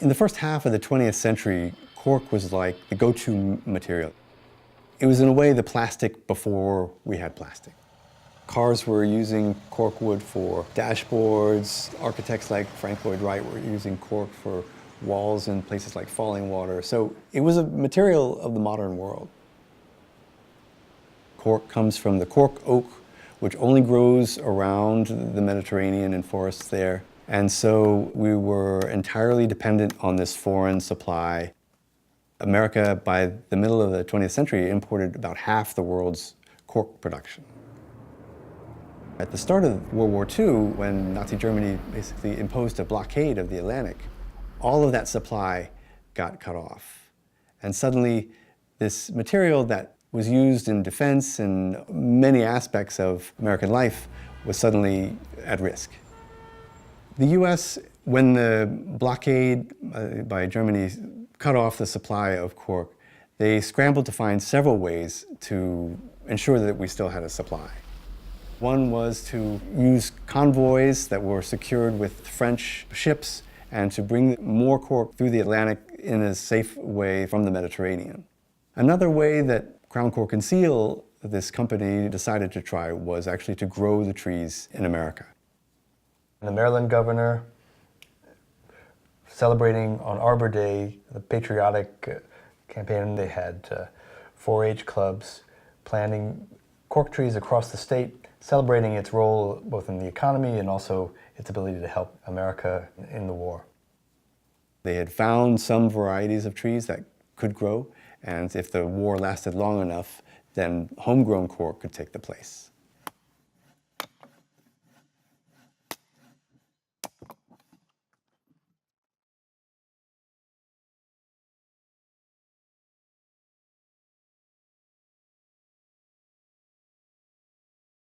In the first half of the 20th century, cork was like the go-to material. It was in a way the plastic before we had plastic. Cars were using cork wood for dashboards. Architects like Frank Lloyd Wright were using cork for walls in places like Fallingwater. So it was a material of the modern world. Cork comes from the cork oak, which only grows around the Mediterranean and forests there. And so we were entirely dependent on this foreign supply. America, by the middle of the 20th century, imported about half the world's cork production. At the start of World War II, when Nazi Germany basically imposed a blockade of the Atlantic, all of that supply got cut off. And suddenly, this material that was used in defense and many aspects of American life was suddenly at risk. The US, when the blockade by Germany cut off the supply of cork, they scrambled to find several ways to ensure that we still had a supply. One was to use convoys that were secured with French ships and to bring more cork through the Atlantic in a safe way from the Mediterranean. Another way that Crown Cork and Seal, this company, decided to try was actually to grow the trees in America. The Maryland governor, celebrating on Arbor Day the patriotic campaign, they had 4-H clubs planting cork trees across the state, celebrating its role both in the economy and also its ability to help America in the war. They had found some varieties of trees that could grow, and if the war lasted long enough, then homegrown cork could take the place.